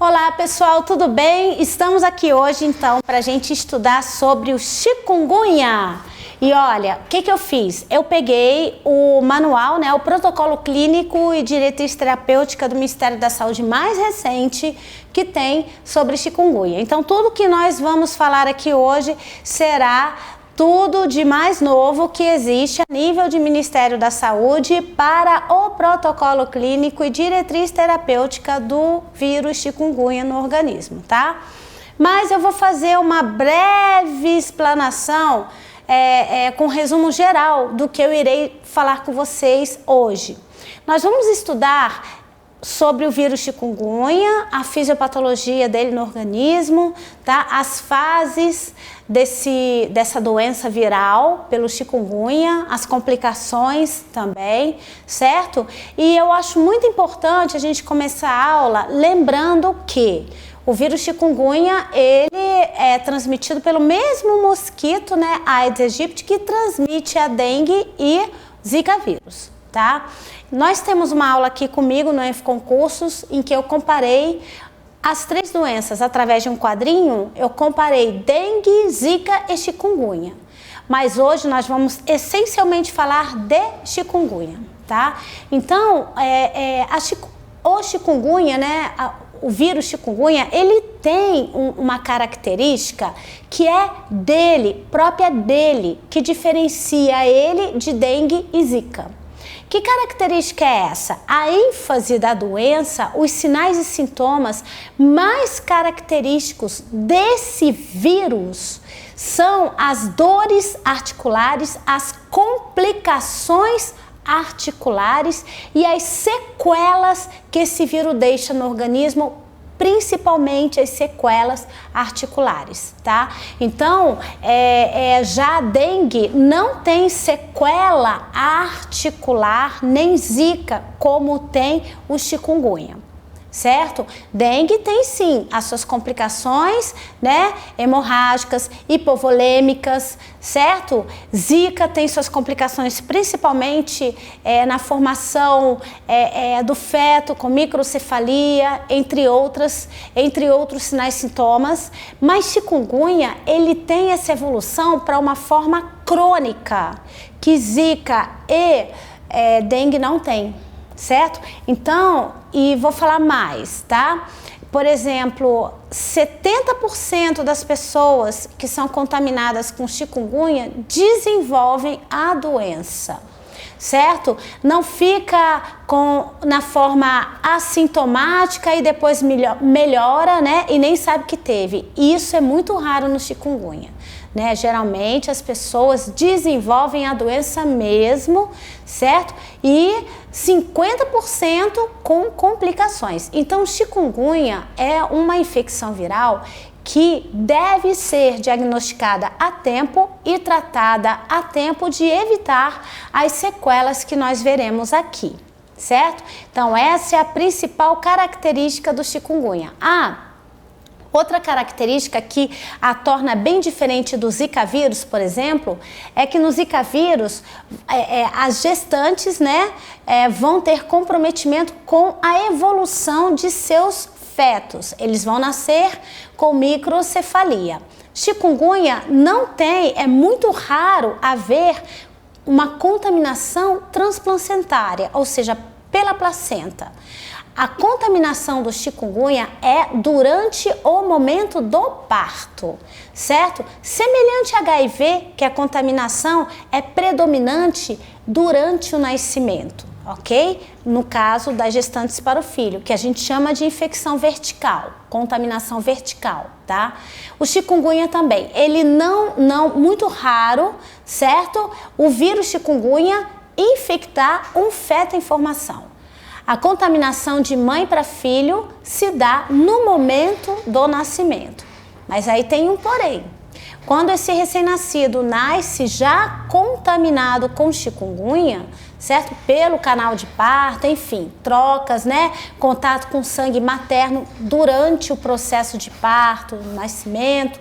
Olá pessoal, tudo bem? Estamos aqui hoje então para a gente estudar sobre o chikungunya. E olha, o que eu fiz? Eu peguei o manual, né, o protocolo clínico e diretriz terapêutica do Ministério da Saúde mais recente que tem sobre chikungunya. Então tudo que nós vamos falar aqui hoje será tudo de mais novo que existe a nível de Ministério da Saúde para o protocolo clínico e diretriz terapêutica do vírus chikungunya no organismo, tá? Mas eu vou fazer uma breve explanação com resumo geral do que eu irei falar com vocês hoje. Nós vamos estudar sobre o vírus chikungunya, a fisiopatologia dele no organismo, tá? As fases dessa doença viral pelo chikungunya, as complicações também, certo? E eu acho muito importante a gente começar a aula lembrando que o vírus chikungunya, ele é transmitido pelo mesmo mosquito, né, Aedes aegypti, que transmite a dengue e zika vírus, tá? Nós temos uma aula aqui comigo no ENF-Concursos em que eu comparei as três doenças através de um quadrinho. Eu comparei dengue, zika e chikungunya. Mas hoje nós vamos essencialmente falar de chikungunya, tá? Então, o chikungunya, né, o vírus chikungunya, ele tem uma característica que é dele, própria dele, que diferencia ele de dengue e zika. Que característica é essa? A ênfase da doença, os sinais e sintomas mais característicos desse vírus são as dores articulares, as complicações articulares e as sequelas que esse vírus deixa no organismo, principalmente as sequelas articulares, tá? Então, já a dengue não tem sequela articular nem zika como tem o chikungunya, certo? Dengue tem sim as suas complicações, né, hemorrágicas, hipovolêmicas, certo? Zika tem suas complicações principalmente na formação do feto com microcefalia, entre outros sinais e sintomas, mas chikungunya, ele tem essa evolução para uma forma crônica, que zika e dengue não tem. Certo? Então, e vou falar mais, tá? Por exemplo, 70% das pessoas que são contaminadas com chikungunya desenvolvem a doença, certo? Não fica na forma assintomática e depois melhora, né? E nem sabe que teve. Isso é muito raro no chikungunya, né? Geralmente as pessoas desenvolvem a doença mesmo, certo? E 50% com complicações. Então, chikungunya é uma infecção viral que deve ser diagnosticada a tempo e tratada a tempo de evitar as sequelas que nós veremos aqui, certo? Então, essa é a principal característica do chikungunya. Outra característica que a torna bem diferente do zika vírus, por exemplo, é que no zika vírus as gestantes, né, vão ter comprometimento com a evolução de seus fetos. Eles vão nascer com microcefalia. Chikungunya não tem, é muito raro haver uma contaminação transplacentária, ou seja, pela placenta. A contaminação do chikungunya é durante o momento do parto, certo? Semelhante a HIV, que a contaminação é predominante durante o nascimento, ok? No caso das gestantes para o filho, que a gente chama de infecção vertical, contaminação vertical, tá? O chikungunya também, ele não muito raro, certo? O vírus chikungunya infectar um feto em formação. A contaminação de mãe para filho se dá no momento do nascimento. Mas aí tem um porém. Quando esse recém-nascido nasce já contaminado com chikungunya, certo? Pelo canal de parto, enfim, trocas, né? Contato com sangue materno durante o processo de parto, nascimento,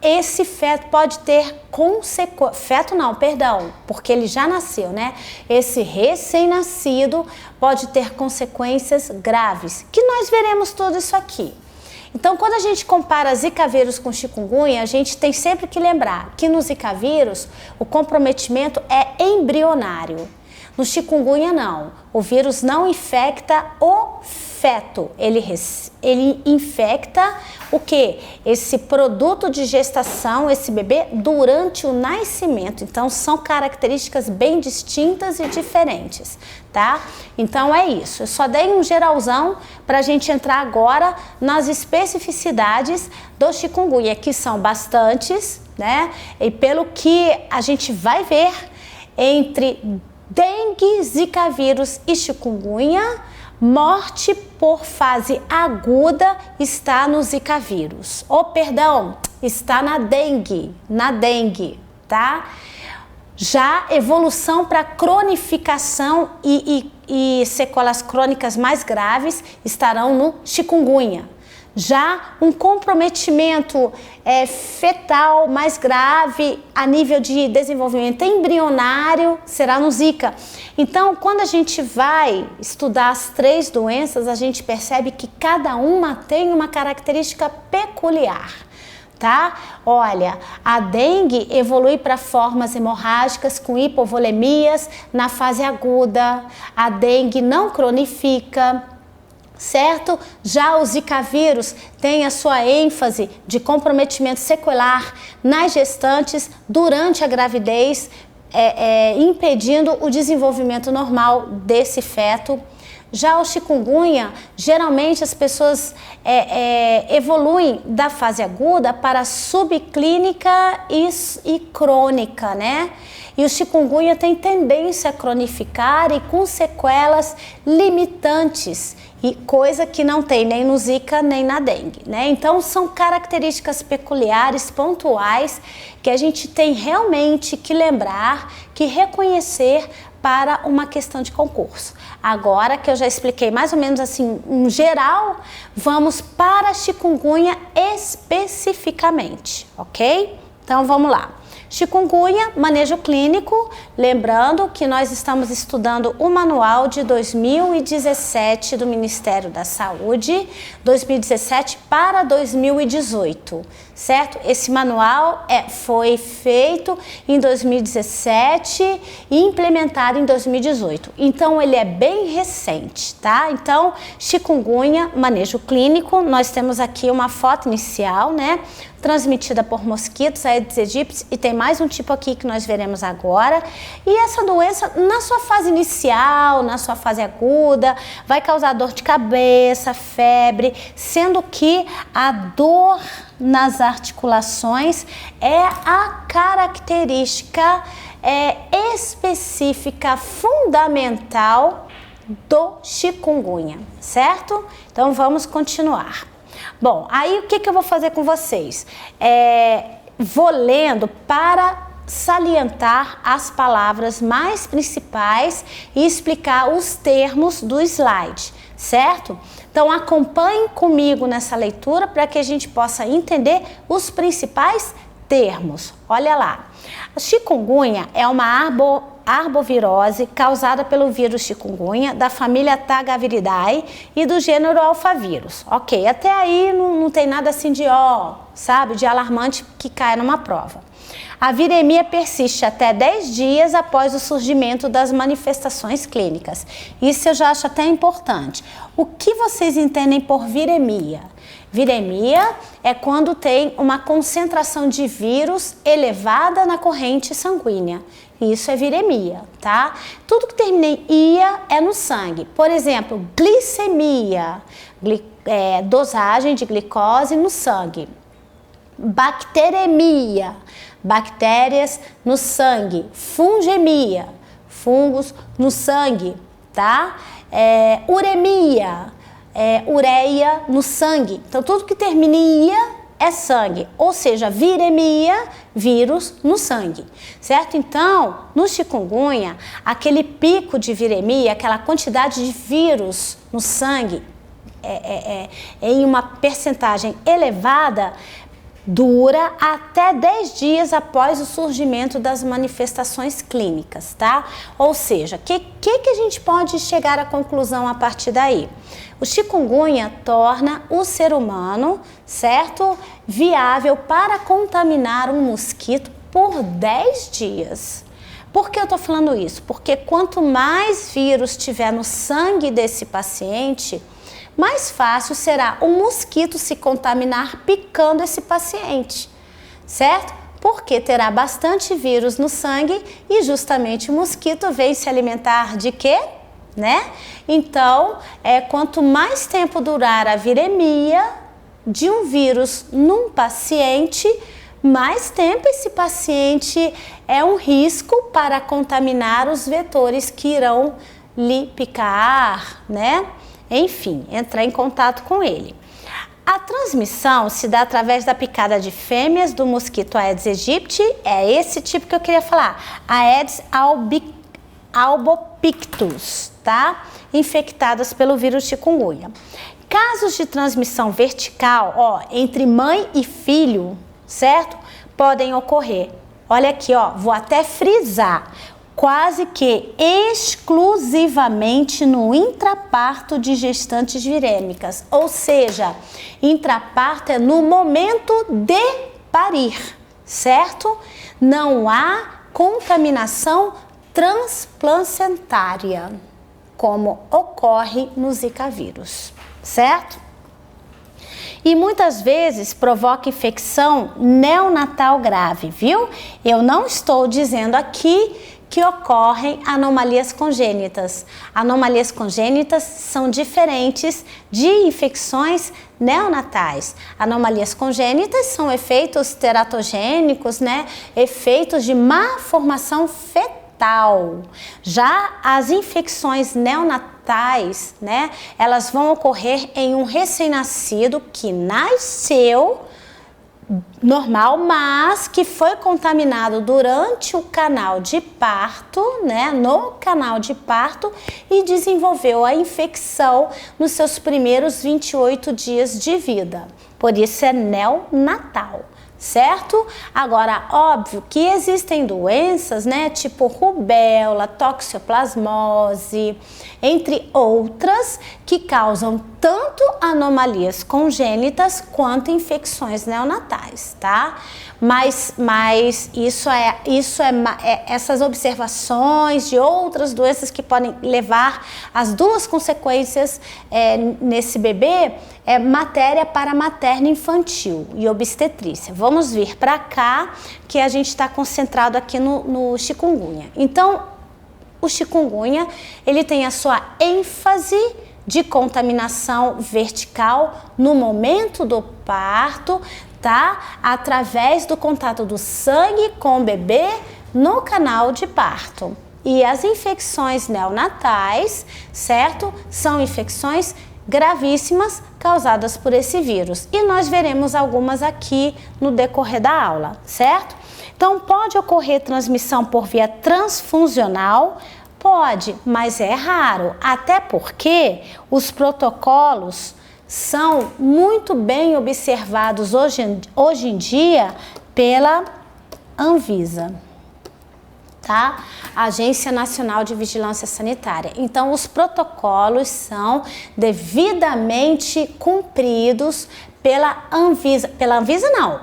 esse feto pode ter consequências, feto não, perdão, porque ele já nasceu, né? Esse recém-nascido pode ter consequências graves, que nós veremos tudo isso aqui. Então, quando a gente compara Zika vírus com chikungunya, a gente tem sempre que lembrar que no Zika vírus o comprometimento é embrionário. No chikungunya não, o vírus não infecta o feto, ele infecta o que? Esse produto de gestação, esse bebê, durante o nascimento. Então, são características bem distintas e diferentes, tá? Então, é isso. Eu só dei um geralzão para a gente entrar agora nas especificidades do chikungunya, que são bastantes, né? E pelo que a gente vai ver entre dengue, zika vírus e chikungunya, morte por fase aguda está no Zika vírus. Perdão, está na dengue, tá? Já evolução para cronificação e sequelas crônicas mais graves estarão no chikungunya. Já um comprometimento fetal mais grave a nível de desenvolvimento embrionário será no Zika. Então, quando a gente vai estudar as 3 doenças, a gente percebe que cada uma tem uma característica peculiar, tá? Olha, a dengue evolui para formas hemorrágicas com hipovolemias na fase aguda. A dengue não cronifica, certo? Já o Zika vírus tem a sua ênfase de comprometimento sequelar nas gestantes durante a gravidez, impedindo o desenvolvimento normal desse feto. Já o chikungunya, geralmente as pessoas evoluem da fase aguda para subclínica e crônica, né? E o chikungunya tem tendência a cronificar e com sequelas limitantes, e coisa que não tem nem no Zika nem na dengue, né? Então são características peculiares, pontuais, que a gente tem realmente que lembrar, que reconhecer para uma questão de concurso. Agora que eu já expliquei mais ou menos assim, em geral, vamos para a chikungunya especificamente, ok? Então vamos lá. Chikungunya, manejo clínico, lembrando que nós estamos estudando o manual de 2017 do Ministério da Saúde, 2017 para 2018, certo? Esse manual foi feito em 2017 e implementado em 2018, então ele é bem recente, tá? Então, chikungunya, manejo clínico, nós temos aqui uma foto inicial, né? Transmitida por mosquitos, Aedes aegypti, e tem mais um tipo aqui que nós veremos agora. E essa doença, na sua fase inicial, na sua fase aguda, vai causar dor de cabeça, febre, sendo que a dor nas articulações é a característica específica, fundamental do chikungunya, certo? Então vamos continuar. Bom, aí o que eu vou fazer com vocês? Vou lendo para salientar as palavras mais principais e explicar os termos do slide, certo? Então acompanhem comigo nessa leitura para que a gente possa entender os principais termos. Olha lá, a chikungunya é uma arbovirose causada pelo vírus chikungunya da família Tagaviridae e do gênero alfavírus. Ok, até aí não tem nada assim de de alarmante que caia numa prova. A viremia persiste até 10 dias após o surgimento das manifestações clínicas. Isso eu já acho até importante. O que vocês entendem por viremia? Viremia é quando tem uma concentração de vírus elevada na corrente sanguínea. Isso é viremia, tá? Tudo que termina em ia é no sangue. Por exemplo, glicemia, dosagem de glicose no sangue. Bacteremia, bactérias no sangue. Fungemia, fungos no sangue, tá? Uremia, ureia no sangue. Então, tudo que termina em ia é sangue, ou seja, viremia, vírus no sangue, certo? Então, no chikungunya, aquele pico de viremia, aquela quantidade de vírus no sangue em uma percentagem elevada, dura até 10 dias após o surgimento das manifestações clínicas, tá? Ou seja, que a gente pode chegar à conclusão a partir daí? O chikungunya torna o ser humano, certo? Viável para contaminar um mosquito por 10 dias. Por que eu tô falando isso? Porque quanto mais vírus tiver no sangue desse paciente, mais fácil será o mosquito se contaminar picando esse paciente, certo? Porque terá bastante vírus no sangue e justamente o mosquito vem se alimentar de quê? Né? Então, quanto mais tempo durar a viremia de um vírus num paciente, mais tempo esse paciente é um risco para contaminar os vetores que irão lhe picar, né? Enfim, entrar em contato com ele. A transmissão se dá através da picada de fêmeas do mosquito Aedes aegypti, é esse tipo que eu queria falar, Aedes albopictus, tá? Infectadas pelo vírus chikungunya. Casos de transmissão vertical, ó, entre mãe e filho, certo? Podem ocorrer. Olha aqui, ó, vou até frisar. Quase que exclusivamente no intraparto de gestantes virêmicas, ou seja, intraparto é no momento de parir, certo? Não há contaminação transplacentária, como ocorre no Zika vírus, certo? E muitas vezes provoca infecção neonatal grave, viu? Eu não estou dizendo aqui que ocorrem anomalias congênitas. Anomalias congênitas são diferentes de infecções neonatais. Anomalias congênitas são efeitos teratogênicos, né? Efeitos de má formação fetal. Já as infecções neonatais, né? Elas vão ocorrer em um recém-nascido que nasceu normal, mas que foi contaminado durante o canal de parto, né, no canal de parto e desenvolveu a infecção nos seus primeiros 28 dias de vida. Por isso é neonatal, certo? Agora, óbvio que existem doenças, né, tipo rubéola, toxoplasmose, entre outras, que causam tanto anomalias congênitas quanto infecções neonatais, tá? Mas essas observações de outras doenças que podem levar as duas consequências nesse bebê é matéria para materno-infantil e obstetrícia. Vamos vir para cá que a gente está concentrado aqui no chikungunya. Então, o chikungunya, ele tem a sua ênfase de contaminação vertical no momento do parto, tá? Através do contato do sangue com o bebê no canal de parto. E as infecções neonatais, certo? São infecções gravíssimas causadas por esse vírus. E nós veremos algumas aqui no decorrer da aula, certo? Então, pode ocorrer transmissão por via transfusional? Pode, mas é raro, até porque os protocolos são muito bem observados hoje em dia pela Anvisa, tá? Agência Nacional de Vigilância Sanitária. Então, os protocolos são devidamente cumpridos pela Anvisa.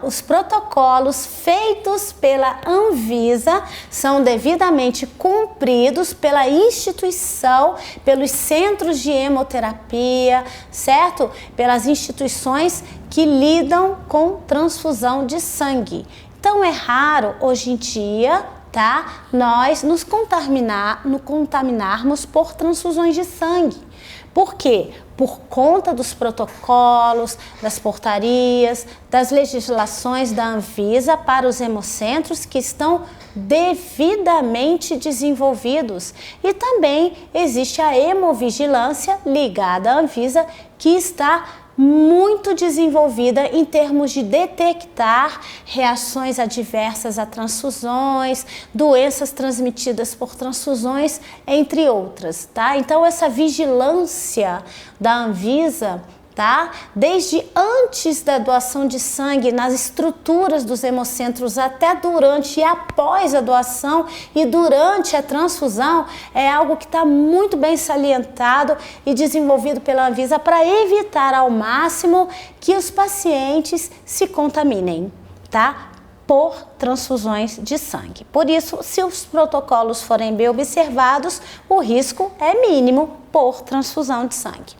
Os protocolos feitos pela Anvisa são devidamente cumpridos pela instituição, pelos centros de hemoterapia, certo? Pelas instituições que lidam com transfusão de sangue. Então é raro hoje em dia, tá? Nós nos contaminarmos por transfusões de sangue. Por quê? Por conta dos protocolos, das portarias, das legislações da Anvisa para os hemocentros que estão devidamente desenvolvidos. E também existe a hemovigilância ligada à Anvisa que está muito desenvolvida em termos de detectar reações adversas a transfusões, doenças transmitidas por transfusões, entre outras, tá? Então, essa vigilância da Anvisa, tá? Desde antes da doação de sangue, nas estruturas dos hemocentros, até durante e após a doação e durante a transfusão, é algo que está muito bem salientado e desenvolvido pela Anvisa para evitar ao máximo que os pacientes se contaminem, tá? Por transfusões de sangue. Por isso, se os protocolos forem bem observados, o risco é mínimo por transfusão de sangue.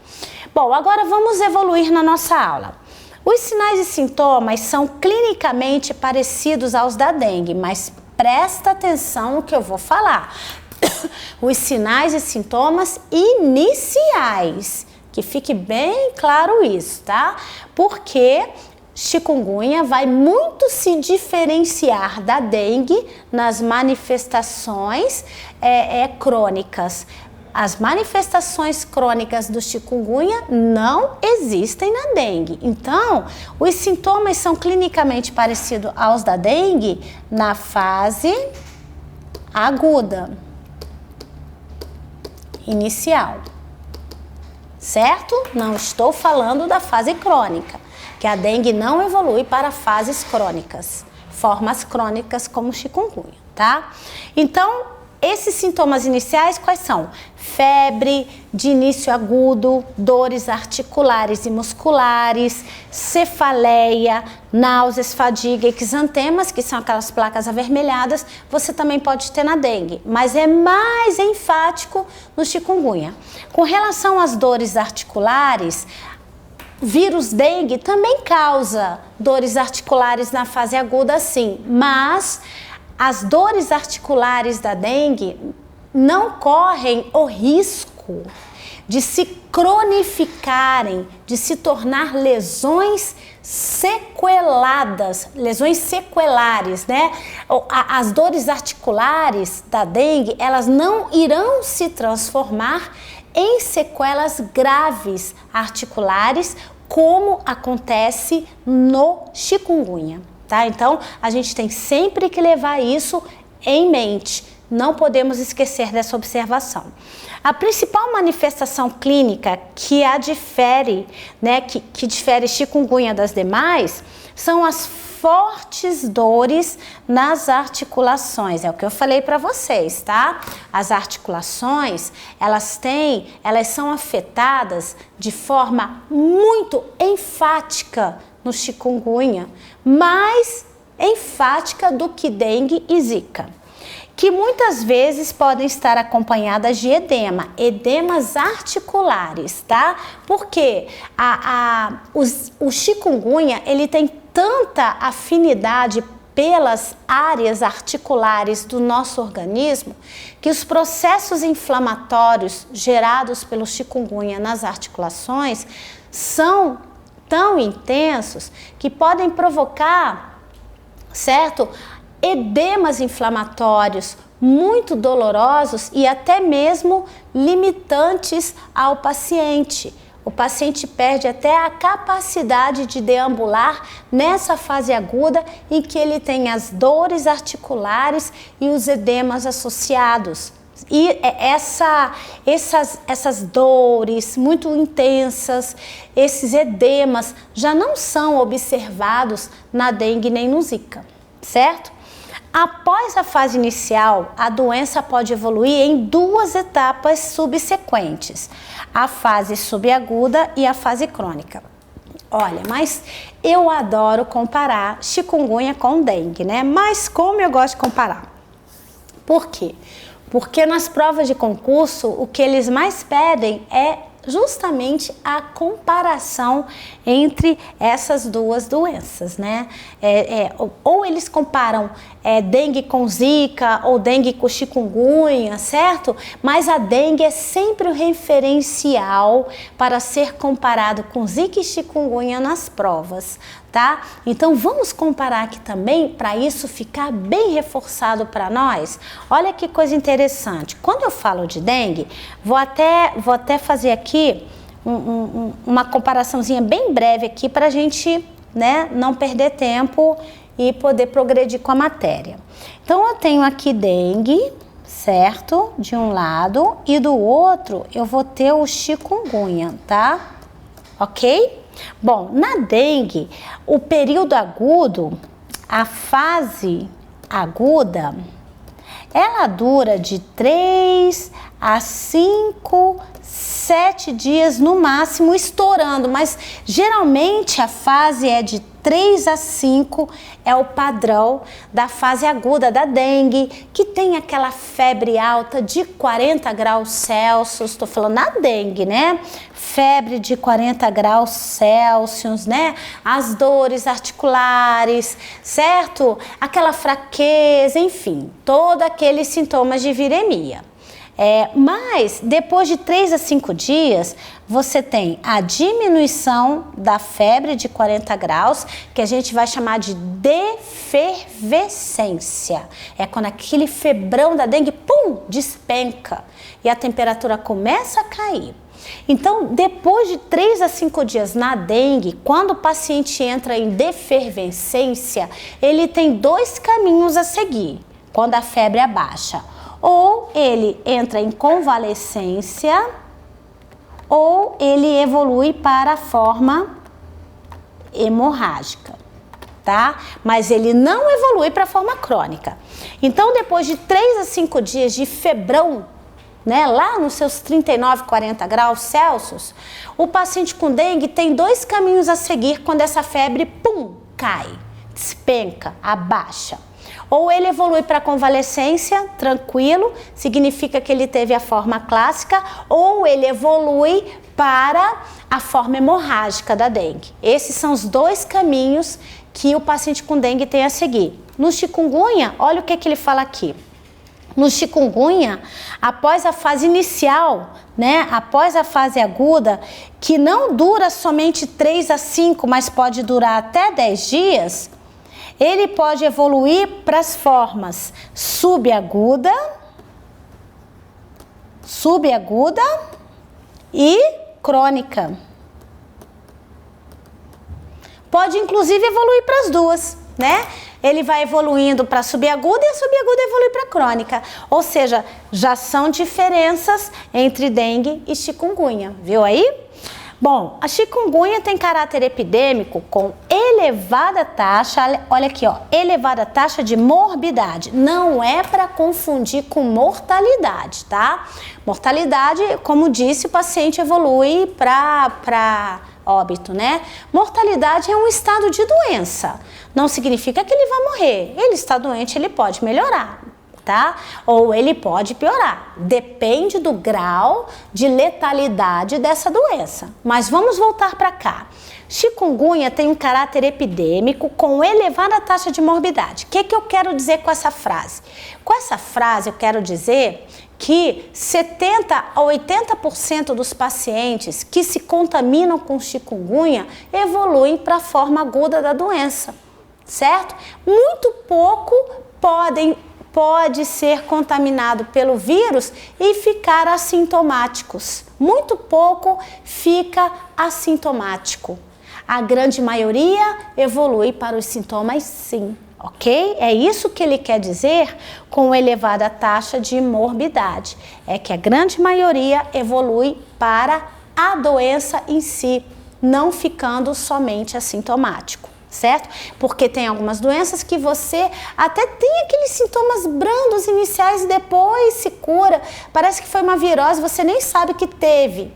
Bom, agora vamos evoluir na nossa aula. Os sinais e sintomas são clinicamente parecidos aos da dengue, mas presta atenção no que eu vou falar. Os sinais e sintomas iniciais, que fique bem claro isso, tá? Porque chikungunya vai muito se diferenciar da dengue nas manifestações crônicas. As manifestações crônicas do chikungunya não existem na dengue. Então, os sintomas são clinicamente parecidos aos da dengue na fase aguda, inicial, certo? Não estou falando da fase crônica, que a dengue não evolui para fases crônicas, formas crônicas como chikungunya, tá? Então, esses sintomas iniciais quais são? Febre de início agudo, dores articulares e musculares, cefaleia, náuseas, fadiga, exantemas, que são aquelas placas avermelhadas, você também pode ter na dengue, mas é mais enfático no chikungunya. Com relação às dores articulares, vírus dengue também causa dores articulares na fase aguda, sim, mas as dores articulares da dengue não correm o risco de se cronificarem, de se tornar lesões sequeladas, lesões sequelares, né? As dores articulares da dengue, elas não irão se transformar em sequelas graves articulares, como acontece no chikungunya, tá? Então, a gente tem sempre que levar isso em mente. Não podemos esquecer dessa observação. A principal manifestação clínica que a difere, né, que difere chikungunya das demais, são as fortes dores nas articulações. É o que eu falei para vocês, tá? As articulações, elas são afetadas de forma muito enfática no chikungunya, mais enfática do que dengue e zika, que muitas vezes podem estar acompanhadas de edemas articulares, tá? Porque o chikungunya, ele tem tanta afinidade pelas áreas articulares do nosso organismo, que os processos inflamatórios gerados pelo chikungunya nas articulações são tão intensos que podem provocar, certo? Edemas inflamatórios muito dolorosos e até mesmo limitantes ao paciente. O paciente perde até a capacidade de deambular nessa fase aguda em que ele tem as dores articulares e os edemas associados. E essas dores muito intensas, esses edemas já não são observados na dengue nem no zika, certo? Após a fase inicial, a doença pode evoluir em duas etapas subsequentes, a fase subaguda e a fase crônica. Olha, mas eu adoro comparar chikungunya com dengue, né? Mas como eu gosto de comparar? Por quê? Porque nas provas de concurso, o que eles mais pedem é justamente a comparação entre essas duas doenças, né? Ou eles comparam dengue com zika ou dengue com chikungunya, certo? Mas a dengue é sempre o referencial para ser comparado com zika e chikungunya nas provas, tá? Então vamos comparar aqui também para isso ficar bem reforçado para nós. Olha que coisa interessante. Quando eu falo de dengue, vou até fazer aqui uma comparaçãozinha bem breve aqui para a gente, né, não perder tempo e poder progredir com a matéria. Então eu tenho aqui dengue, certo? De um lado, e do outro eu vou ter o chikungunya, tá? ok? Bom, na dengue, o período agudo, a fase aguda, ela dura de 3 a 5, 7 dias no máximo, estourando, mas geralmente a fase é de 3 a 5, é o padrão da fase aguda da dengue, que tem aquela febre alta de 40 graus Celsius, estou falando na dengue, né? Febre de 40 graus Celsius, né? As dores articulares, certo? Aquela fraqueza, enfim, todos aqueles sintomas de viremia. Mas depois de 3 a 5 dias, você tem a diminuição da febre de 40 graus, que a gente vai chamar de defervescência. É quando aquele febrão da dengue, pum, despenca e a temperatura começa a cair. Então, depois de 3 a 5 dias na dengue, quando o paciente entra em defervescência, ele tem 2 caminhos a seguir, quando a febre abaixa. Ou ele entra em convalescência, ou ele evolui para a forma hemorrágica, tá? Mas ele não evolui para a forma crônica. Então, depois de 3 a 5 dias de febrão, né, lá nos seus 39, 40 graus Celsius, o paciente com dengue tem 2 caminhos a seguir quando essa febre, pum, cai, despenca, abaixa. Ou ele evolui para convalescência, tranquilo, significa que ele teve a forma clássica, ou ele evolui para a forma hemorrágica da dengue. Esses são os 2 caminhos que o paciente com dengue tem a seguir. No chikungunya, olha o que ele fala aqui. No chikungunya, após a fase inicial, né, após a fase aguda, que não dura somente 3 a 5, mas pode durar até 10 dias, ele pode evoluir para as formas subaguda e crônica. Pode inclusive evoluir para as duas, né? Ele vai evoluindo para a subaguda e a subaguda evolui para a crônica. Ou seja, já são diferenças entre dengue e chikungunya, viu aí? Bom, a chikungunya tem caráter epidêmico com elevada taxa, olha aqui, ó, elevada taxa de morbidade. Não é para confundir com mortalidade, tá? Mortalidade, como disse, o paciente evolui para óbito, né? Mortalidade é um estado de doença. Não significa que ele vai morrer. Ele está doente, ele pode melhorar, tá? Ou ele pode piorar. Depende do grau de letalidade dessa doença. Mas vamos voltar para cá. Chikungunya tem um caráter epidêmico com elevada taxa de morbidade. O que eu quero dizer com essa frase? Com essa frase eu quero dizer que 70 a 80% dos pacientes que se contaminam com chikungunya evoluem para a forma aguda da doença, certo? Muito pouco pode ser contaminado pelo vírus e ficar assintomáticos. Muito pouco fica assintomático. A grande maioria evolui para os sintomas, sim. Ok? É isso que ele quer dizer com elevada taxa de morbidade. É que a grande maioria evolui para a doença em si, não ficando somente assintomático, certo? Porque tem algumas doenças que você até tem aqueles sintomas brandos iniciais e depois se cura. Parece que foi uma virose, você nem sabe que teve.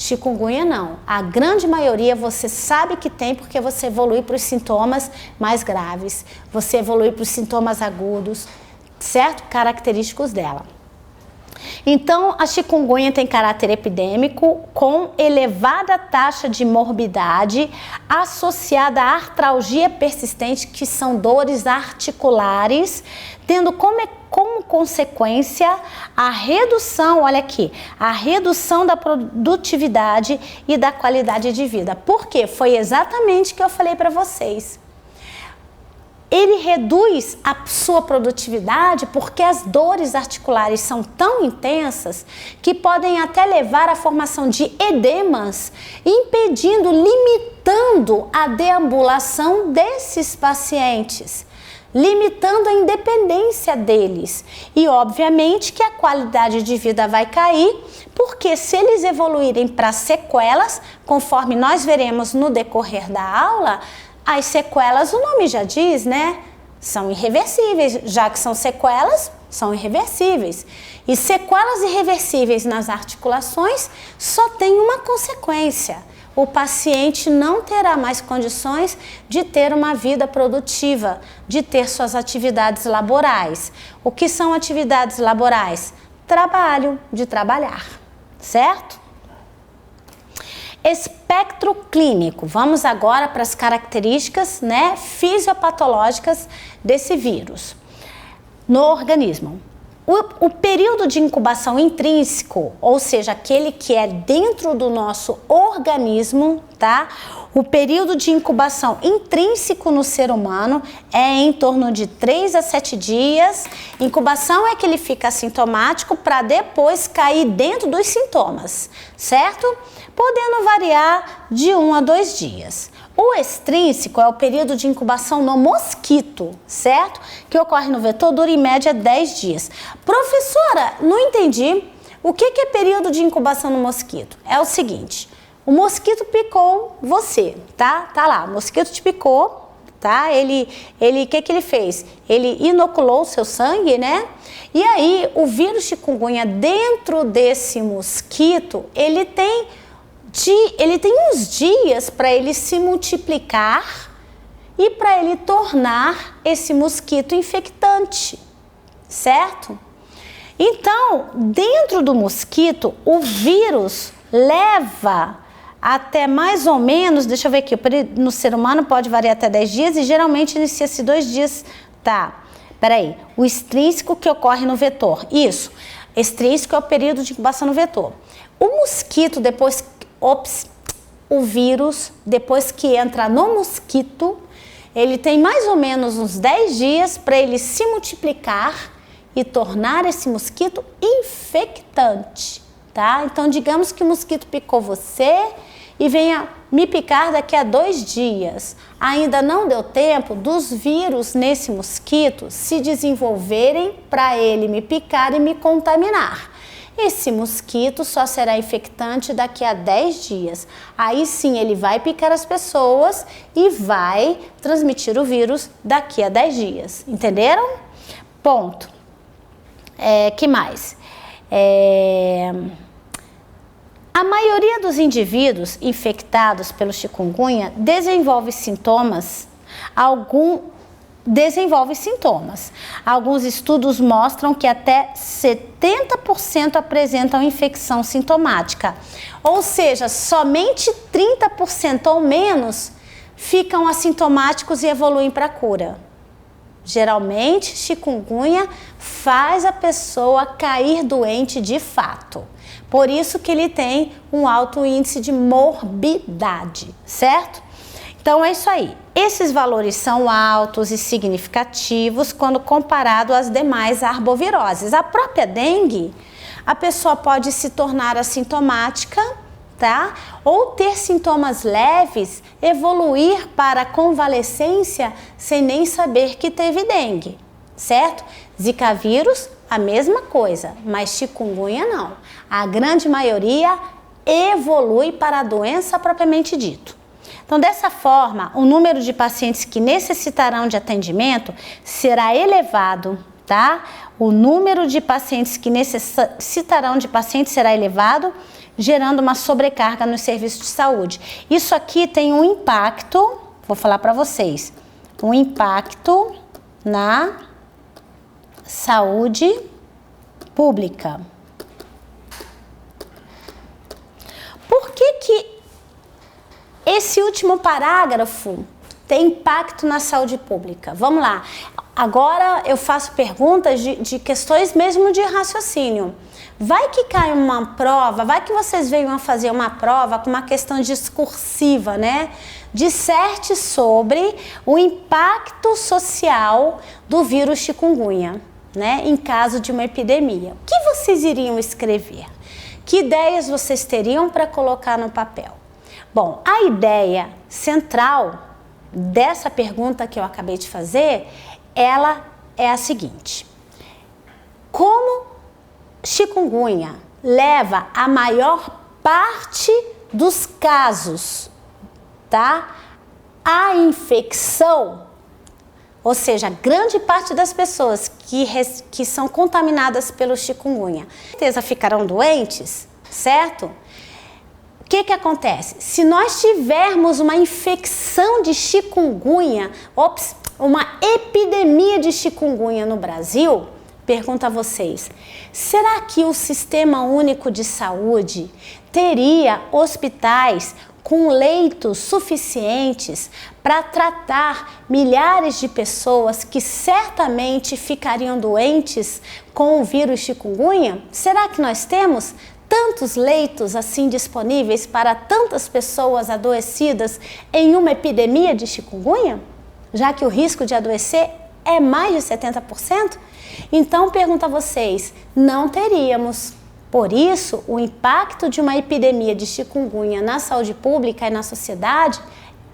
Chikungunya não. A grande maioria você sabe que tem porque você evolui para os sintomas mais graves, você evolui para os sintomas agudos, certo? Característicos dela. Então, a chikungunya tem caráter epidêmico com elevada taxa de morbidade associada à artralgia persistente, que são dores articulares, tendo como consequência a redução, olha aqui, a redução da produtividade e da qualidade de vida. Por quê? Foi exatamente o que eu falei para vocês. Ele reduz a sua produtividade porque as dores articulares são tão intensas que podem até levar à formação de edemas, impedindo, limitando a deambulação desses pacientes. limitando a independência deles. E obviamente que a qualidade de vida vai cair, porque se eles evoluírem para sequelas, conforme nós veremos no decorrer da aula, as sequelas, o nome já diz, né? São irreversíveis, já que são sequelas, são irreversíveis. E sequelas irreversíveis nas articulações só tem uma consequência: o paciente não terá mais condições de ter uma vida produtiva, de ter suas atividades laborais. O que são atividades laborais? Trabalho, de trabalhar, certo? Espectro clínico. Vamos agora para as características, né, fisiopatológicas desse vírus no organismo. O período de incubação intrínseco, ou seja, aquele que é dentro do nosso organismo, tá? O período de incubação intrínseco no ser humano é em torno de 3 a 7 dias. Incubação é que ele fica assintomático para depois cair dentro dos sintomas, certo? Podendo variar de 1 a 2 dias. O extrínseco é o período de incubação no mosquito, certo? Que ocorre no vetor, dura em média 10 dias. Professora, não entendi. O que é período de incubação no mosquito? É o seguinte: o mosquito picou você, tá? Tá lá, o mosquito te picou, tá? Ele, o que ele fez? Ele inoculou o seu sangue, né? E aí, o vírus chikungunya dentro desse mosquito, ele tem uns dias para ele se multiplicar e para ele tornar esse mosquito infectante, certo? Então, dentro do mosquito, o vírus leva até mais ou menos, deixa eu ver aqui, no ser humano pode variar até 10 dias e geralmente inicia-se 2 dias, tá? Peraí, o extrínseco que ocorre no vetor, isso, extrínseco é o período de incubação no vetor. O mosquito depois, o vírus, depois que entra no mosquito, ele tem mais ou menos uns 10 dias para ele se multiplicar e tornar esse mosquito infectante, tá? Então, digamos que o mosquito picou você e venha me picar daqui a 2 dias. Ainda não deu tempo dos vírus nesse mosquito se desenvolverem para ele me picar e me contaminar. Esse mosquito só será infectante daqui a 10 dias. Aí sim ele vai picar as pessoas e vai transmitir o vírus daqui a 10 dias. Entenderam? Ponto. Que mais? A maioria dos indivíduos infectados pelo chikungunya desenvolve sintomas. Alguns estudos mostram que até 70% apresentam infecção sintomática. Ou seja, somente 30% ou menos ficam assintomáticos e evoluem para a cura. Geralmente, chikungunya faz a pessoa cair doente de fato. Por isso que ele tem um alto índice de morbidade, certo? Então é isso aí. Esses valores são altos e significativos quando comparado às demais arboviroses. A própria dengue, a pessoa pode se tornar assintomática, tá? Ou ter sintomas leves, evoluir para a convalescência sem nem saber que teve dengue, certo? Zika vírus, a mesma coisa, mas chikungunya não. A grande maioria evolui para a doença propriamente dito. Então, dessa forma, o número de pacientes que necessitarão de atendimento será elevado, tá? O número de pacientes que necessitarão de pacientes será elevado, gerando uma sobrecarga nos serviços de saúde. Isso aqui tem um impacto, vou falar para vocês, um impacto na saúde pública. Por que esse último parágrafo tem impacto na saúde pública? Vamos lá. Agora eu faço perguntas de questões mesmo de raciocínio. Vai que cai uma prova, vai que vocês venham a fazer uma prova com uma questão discursiva, né? Disserte sobre o impacto social do vírus chikungunya, né? Em caso de uma epidemia. O que vocês iriam escrever? Que ideias vocês teriam para colocar no papel? Bom, a ideia central dessa pergunta que eu acabei de fazer ela é a seguinte: como chikungunya leva a maior parte dos casos, tá? A infecção, ou seja, grande parte das pessoas que são contaminadas pelo chikungunya, com certeza ficarão doentes, certo? O que acontece? Se nós tivermos uma infecção de chikungunya, uma epidemia de chikungunya no Brasil, pergunto a vocês, será que o Sistema Único de Saúde teria hospitais com leitos suficientes para tratar milhares de pessoas que certamente ficariam doentes com o vírus chikungunya? Será que nós temos tantos leitos assim disponíveis para tantas pessoas adoecidas em uma epidemia de chikungunya? Já que o risco de adoecer é mais de 70%? Então, pergunto a vocês, não teríamos. Por isso, o impacto de uma epidemia de chikungunya na saúde pública e na sociedade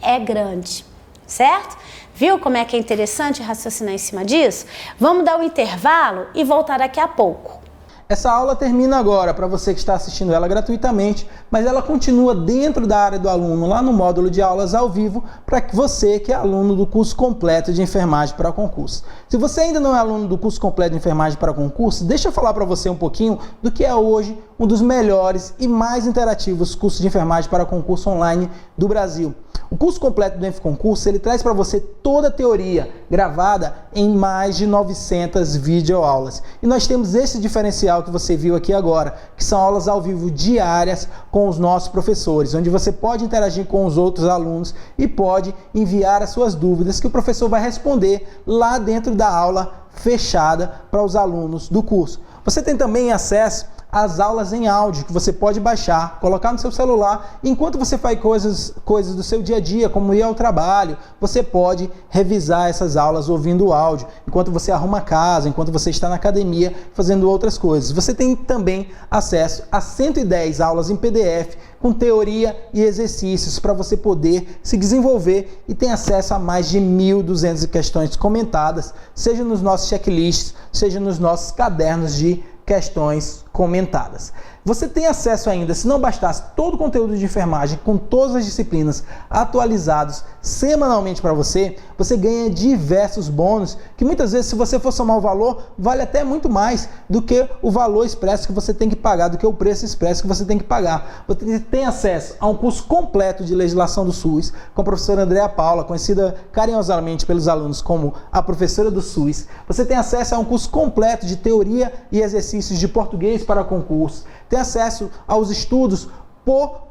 é grande, certo? Viu como é que é interessante raciocinar em cima disso? Vamos dar um intervalo e voltar daqui a pouco. Essa aula termina agora para você que está assistindo ela gratuitamente, mas ela continua dentro da área do aluno, lá no módulo de aulas ao vivo, para que você que é aluno do curso completo de enfermagem para concurso. Se você ainda não é aluno do curso completo de enfermagem para concurso, deixa eu falar para você um pouquinho do que é hoje um dos melhores e mais interativos cursos de enfermagem para concurso online do Brasil. O curso completo do EnfConcurso, ele traz para você toda a teoria gravada em mais de 900 videoaulas. E nós temos esse diferencial que você viu aqui agora, que são aulas ao vivo diárias com os nossos professores, onde você pode interagir com os outros alunos e pode enviar as suas dúvidas que o professor vai responder lá dentro da aula fechada para os alunos do curso. Você tem também acesso às aulas em áudio que você pode baixar, colocar no seu celular, enquanto você faz coisas do seu dia a dia, como ir ao trabalho, você pode revisar essas aulas ouvindo o áudio, enquanto você arruma a casa, enquanto você está na academia, fazendo outras coisas. Você tem também acesso a 110 aulas em PDF, com teoria e exercícios para você poder se desenvolver e tem acesso a mais de 1.200 questões comentadas, seja nos nossos checklists, seja nos nossos cadernos de questões comentadas. Você tem acesso ainda, se não bastasse, todo o conteúdo de enfermagem com todas as disciplinas atualizados semanalmente para você, você ganha diversos bônus que muitas vezes, se você for somar o valor, vale até muito mais do que o valor expresso que você tem que pagar, do que o preço expresso que você tem que pagar. Você tem acesso a um curso completo de legislação do SUS com a professora Andréa Paula, conhecida carinhosamente pelos alunos como a professora do SUS. Você tem acesso a um curso completo de teoria e exercícios de português para concurso. Tem acesso aos estudos por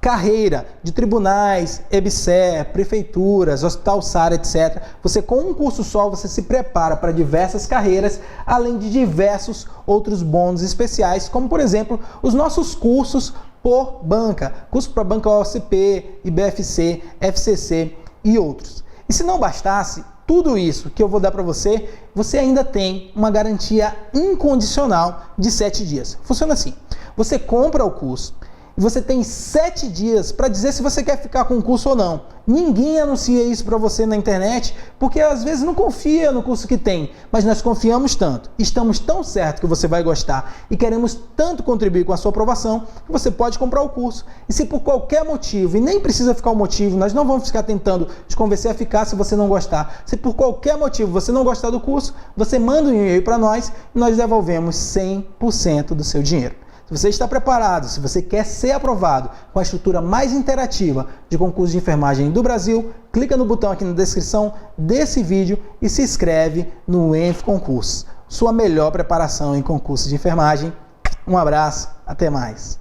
carreira de tribunais, EBSER, prefeituras, hospital SAR, etc. Você, com um curso só, você se prepara para diversas carreiras, além de diversos outros bônus especiais, como, por exemplo, os nossos cursos por banca, curso para banca OCP, IBFC, FCC e outros. E se não bastasse tudo isso que eu vou dar para você, você ainda tem uma garantia incondicional de 7 dias. Funciona assim: você compra o curso e você tem 7 dias para dizer se você quer ficar com o curso ou não. Ninguém anuncia isso para você na internet, porque às vezes não confia no curso que tem, mas nós confiamos tanto, estamos tão certos que você vai gostar e queremos tanto contribuir com a sua aprovação, que você pode comprar o curso. E se por qualquer motivo, e nem precisa ficar o motivo, nós não vamos ficar tentando te convencer a ficar se você não gostar. Se por qualquer motivo você não gostar do curso, você manda um e-mail para nós e nós devolvemos 100% do seu dinheiro. Se você está preparado, se você quer ser aprovado com a estrutura mais interativa de concurso de enfermagem do Brasil, clica no botão aqui na descrição desse vídeo e se inscreve no EnfConcurso, sua melhor preparação em concurso de enfermagem. Um abraço, até mais!